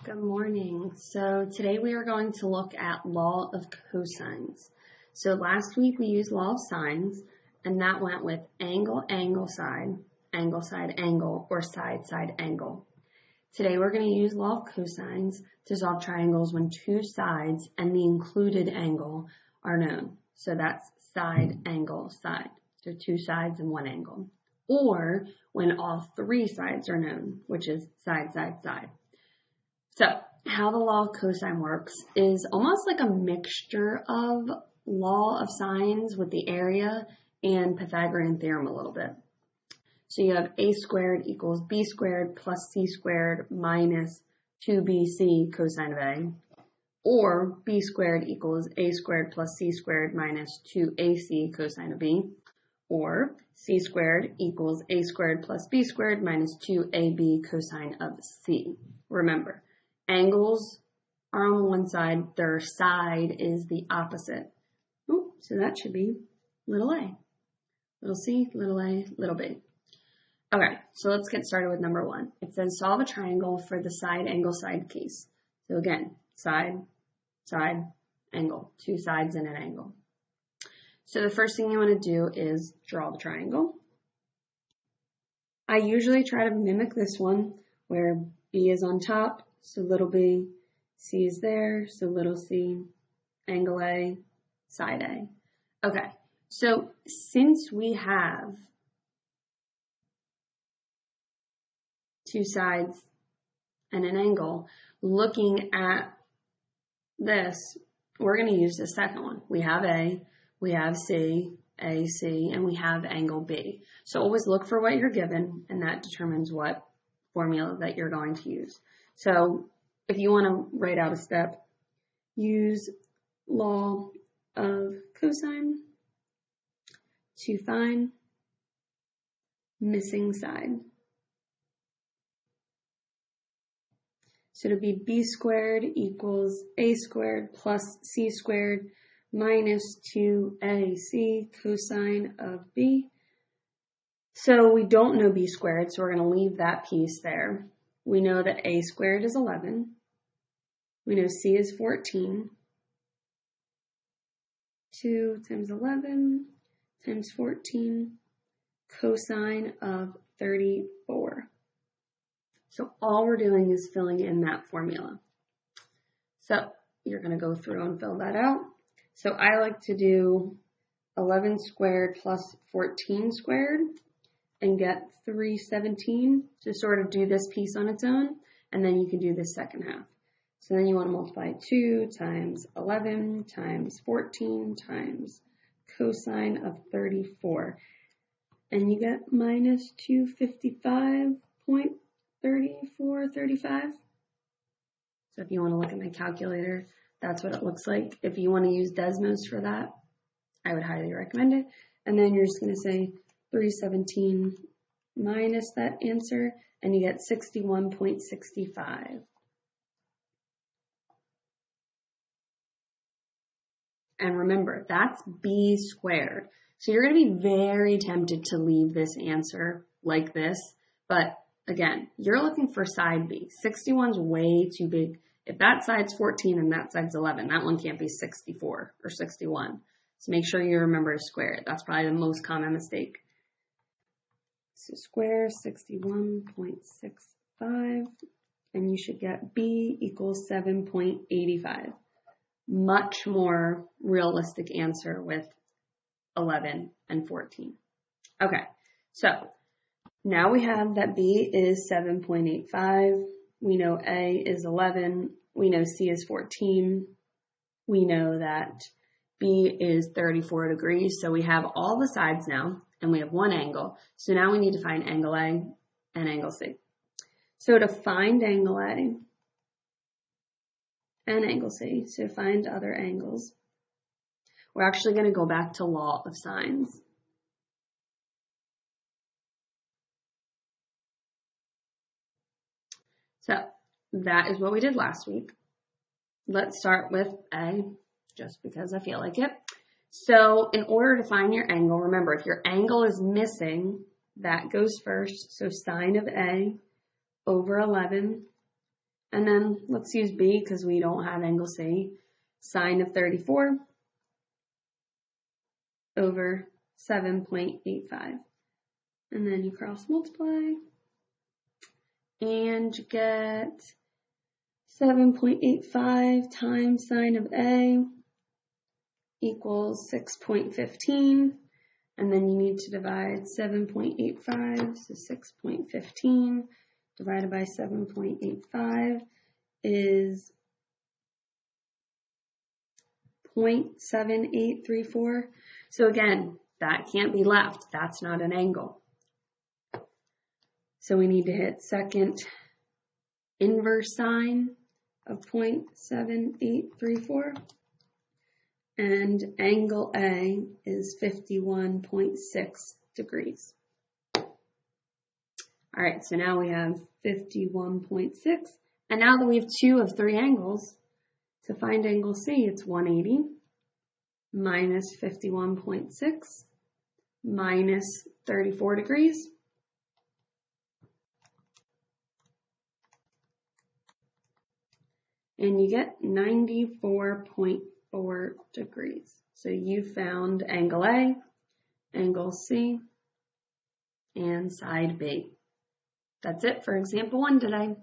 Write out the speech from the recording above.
Good morning. So today we are going to look at law of cosines. So last week we used law of sines, and that went with angle, angle, side, angle, or side, side, angle. Today we're going to use law of cosines to solve triangles when two sides and the included angle are known. So that's side, angle, side. So two sides and one angle. Or when all three sides are known, which is side, side, side. So how the law of cosine works is almost like a mixture of law of sines with the area and Pythagorean theorem a little bit. So you have a squared equals b squared plus c squared minus 2bc cosine of a, or b squared equals a squared plus c squared minus 2ac cosine of b, or c squared equals a squared plus b squared minus 2ab cosine of c. Remember, angles are on one side, their side is the opposite. Ooh, so that should be little a, little c, little a, little b. Okay, so let's get started with number one. It says solve a triangle for the side, angle, side case. So again, side, side, angle, two sides and an angle. So the first thing you want to do is draw the triangle. I usually try to mimic this one where B is on top, so little b, c is there, so little c, angle A, side A. Okay, so since we have two sides and an angle, looking at this, we're going to use the second one. We have A, we have C, AC, and we have angle B. So always look for what you're given, and that determines what formula that you're going to use. So if you want to write out a step, use law of cosine to find missing side. So it'll be b squared equals a squared plus c squared minus 2ac cosine of b. So we don't know b squared, so we're going to leave that piece there. We know that a squared is 11. We know c is 14. 2 times 11 times 14 cosine of 34. So all we're doing is filling in that formula. So you're going to go through and fill that out. So I like to do 11 squared plus 14 squared and get 317 to sort of do this piece on its own, and then you can do the second half. So then you want to multiply 2 times 11 times 14 times cosine of 34, and you get minus 255.3435. So if you want to look at my calculator, that's what it looks like. If you want to use Desmos for that, I would highly recommend it. And then you're just going to say 317 minus that answer, and you get 61.65. And remember, that's b squared. So you're going to be very tempted to leave this answer like this, but again, you're looking for side B. 61 is way too big. If that side's 14 and that side's 11, that one can't be 64 or 61. So make sure you remember to square it. That's probably the most common mistake. So square 61.65, and you should get B equals 7.85. Much more realistic answer with 11 and 14. Okay, so now we have that B is 7.85. We know A is 11. We know C is 14. We know that B is 34 degrees. So we have all the sides now, and we have one angle. So now we need to find angle A and angle C. So to find angle A and angle C, so find other angles, we're actually going to go back to law of sines. So that is what we did last week. Let's start with A, just because I feel like it. So in order to find your angle, remember, if your angle is missing, that goes first. So sine of A over 11 And then let's use B because we don't have angle C. Sine of 34 over 7.85. And then you cross multiply and you get 7.85 times sine of A equals 6.15. And then you need to divide 7.85, so 6.15 divided by 7.85 is 0.7834. So again, that can't be left. That's not an angle. So we need to hit second inverse sine of 0.7834. And angle A is 51.6 degrees. All right, so now we have 51.6. And now that we have 2 of 3 angles, to find angle C, it's 180 minus 51.6 minus 34 degrees. And you get 94.4 degrees. So you found angle A, angle C, and side B. That's it for example 1 today.